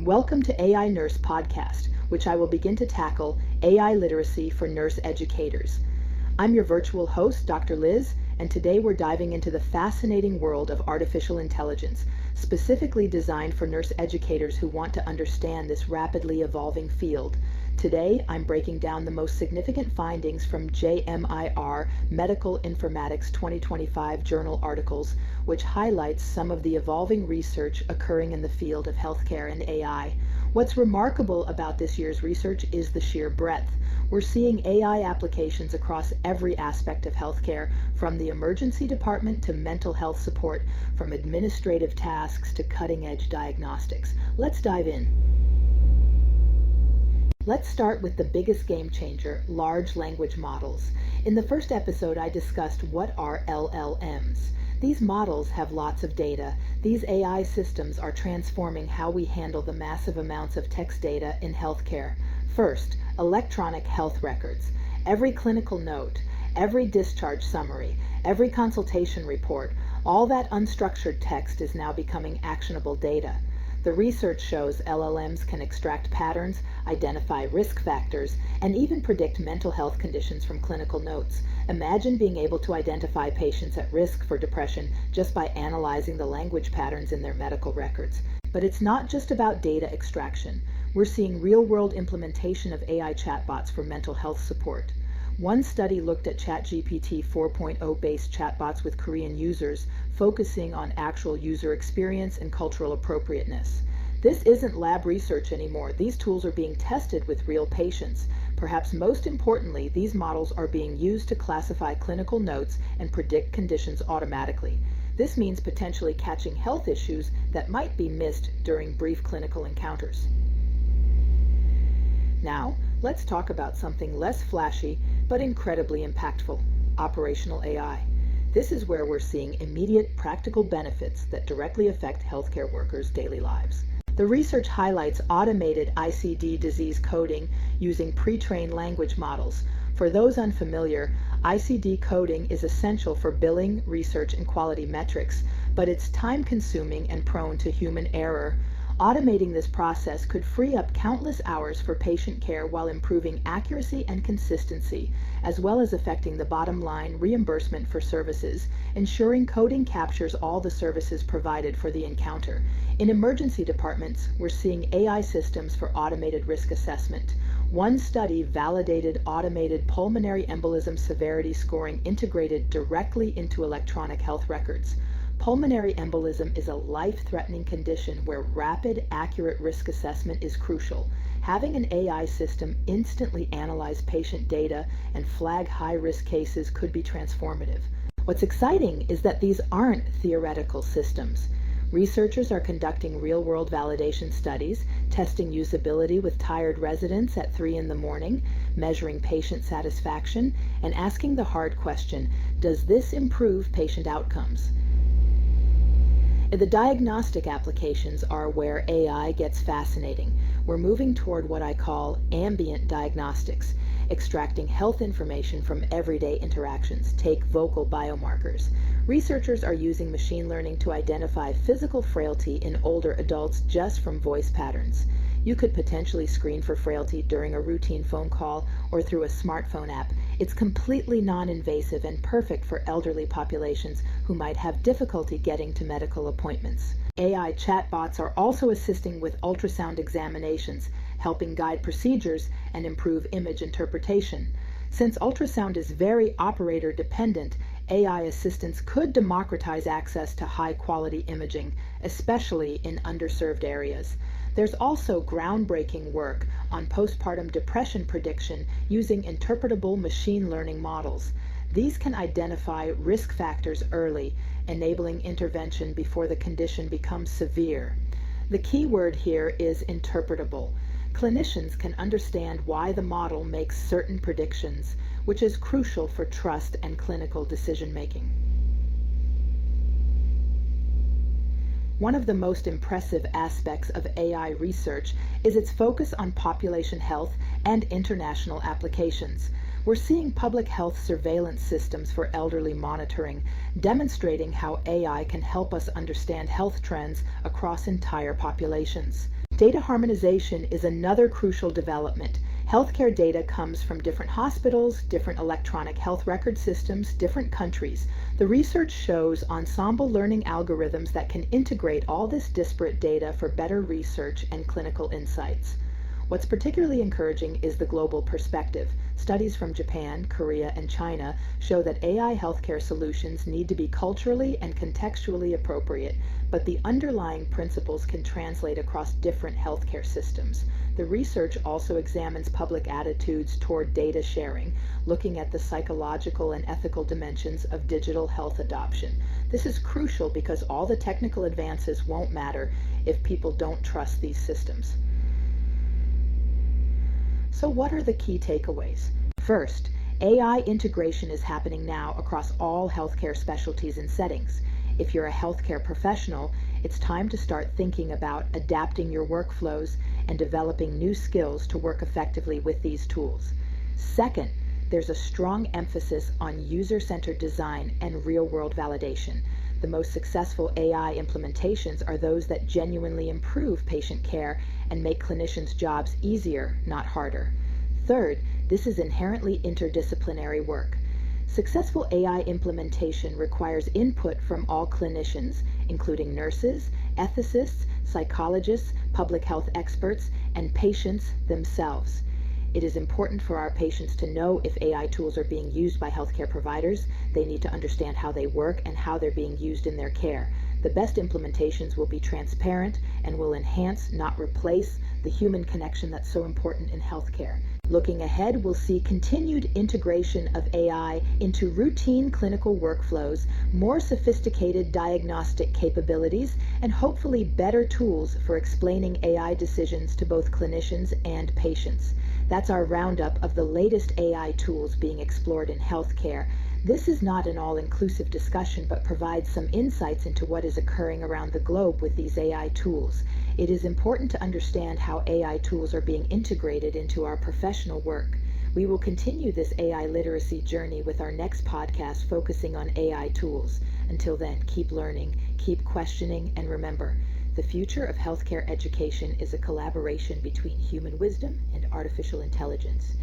Welcome to AI Nurse Podcast, which I will begin to tackle AI literacy for nurse educators. I'm your virtual host, Dr. Liz, and today we're diving into the fascinating world of artificial intelligence, specifically designed for nurse educators who want to understand this rapidly evolving field. Today, I'm breaking down the most significant findings from JMIR Medical Informatics 2025 journal articles, which highlights some of the evolving research occurring in the field of healthcare and AI. What's remarkable about this year's research is the sheer breadth. We're seeing AI applications across every aspect of healthcare, from the emergency department to mental health support, from administrative tasks to cutting-edge diagnostics. Let's dive in. Let's start with the biggest game changer, large language models. In the first episode, I discussed what are LLMs. These models have lots of data. These AI systems are transforming how we handle the massive amounts of text data in healthcare. First, electronic health records. Every clinical note, every discharge summary, every consultation report, all that unstructured text is now becoming actionable data. The research shows LLMs can extract patterns, identify risk factors, and even predict mental health conditions from clinical notes. Imagine being able to identify patients at risk for depression just by analyzing the language patterns in their medical records. But it's not just about data extraction. We're seeing real-world implementation of AI chatbots for mental health support. One study looked at ChatGPT 4.0 based chatbots with Korean users, focusing on actual user experience and cultural appropriateness. This isn't lab research anymore. These tools are being tested with real patients. Perhaps most importantly, these models are being used to classify clinical notes and predict conditions automatically. This means potentially catching health issues that might be missed during brief clinical encounters. Now, let's talk about something less flashy but incredibly impactful: operational AI. This is where we're seeing immediate practical benefits that directly affect healthcare workers' daily lives. The research highlights automated ICD disease coding using pre-trained language models. For those unfamiliar, ICD coding is essential for billing, research, and quality metrics, but it's time-consuming and prone to human error. Automating this process could free up countless hours for patient care while improving accuracy and consistency, as well as affecting the bottom line reimbursement for services, ensuring coding captures all the services provided for the encounter. In emergency departments, we're seeing AI systems for automated risk assessment. One study validated automated pulmonary embolism severity scoring integrated directly into electronic health records. Pulmonary embolism is a life-threatening condition where rapid, accurate risk assessment is crucial. Having an AI system instantly analyze patient data and flag high-risk cases could be transformative. What's exciting is that these aren't theoretical systems. Researchers are conducting real-world validation studies, testing usability with tired residents at 3 in the morning, measuring patient satisfaction, and asking the hard question: does this improve patient outcomes? The diagnostic applications are where AI gets fascinating. We're moving toward what I call ambient diagnostics, extracting health information from everyday interactions. Take vocal biomarkers. Researchers are using machine learning to identify physical frailty in older adults just from voice patterns. You could potentially screen for frailty during a routine phone call or through a smartphone app. It's completely non-invasive and perfect for elderly populations who might have difficulty getting to medical appointments. AI chatbots are also assisting with ultrasound examinations, helping guide procedures and improve image interpretation. Since ultrasound is very operator dependent, AI assistants could democratize access to high-quality imaging, especially in underserved areas. There's also groundbreaking work on postpartum depression prediction using interpretable machine learning models. These can identify risk factors early, enabling intervention before the condition becomes severe. The key word here is interpretable. Clinicians can understand why the model makes certain predictions, which is crucial for trust and clinical decision-making. One of the most impressive aspects of AI research is its focus on population health and international applications. We're seeing public health surveillance systems for elderly monitoring, demonstrating how AI can help us understand health trends across entire populations. Data harmonization is another crucial development. Healthcare data comes from different hospitals, different electronic health record systems, different countries. The research shows ensemble learning algorithms that can integrate all this disparate data for better research and clinical insights. What's particularly encouraging is the global perspective. Studies from Japan, Korea, and China show that AI healthcare solutions need to be culturally and contextually appropriate, but the underlying principles can translate across different healthcare systems. The research also examines public attitudes toward data sharing, looking at the psychological and ethical dimensions of digital health adoption. This is crucial because all the technical advances won't matter if people don't trust these systems. So what are the key takeaways? First, AI integration is happening now across all healthcare specialties and settings. If you're a healthcare professional, it's time to start thinking about adapting your workflows and developing new skills to work effectively with these tools. Second, there's a strong emphasis on user-centered design and real-world validation. The most successful AI implementations are those that genuinely improve patient care and make clinicians' jobs easier, not harder. Third, this is inherently interdisciplinary work. Successful AI implementation requires input from all clinicians, including nurses, ethicists, psychologists, public health experts, and patients themselves. It is important for our patients to know if AI tools are being used by healthcare providers. They need to understand how they work and how they're being used in their care. The best implementations will be transparent and will enhance, not replace, the human connection that's so important in healthcare. Looking ahead, we'll see continued integration of AI into routine clinical workflows, more sophisticated diagnostic capabilities, and hopefully better tools for explaining AI decisions to both clinicians and patients. That's our roundup of the latest AI tools being explored in healthcare. This is not an all-inclusive discussion, but provides some insights into what is occurring around the globe with these AI tools. It is important to understand how AI tools are being integrated into our professional work. We will continue this AI literacy journey with our next podcast focusing on AI tools. Until then, keep learning, keep questioning, and remember, the future of healthcare education is a collaboration between human wisdom and artificial intelligence.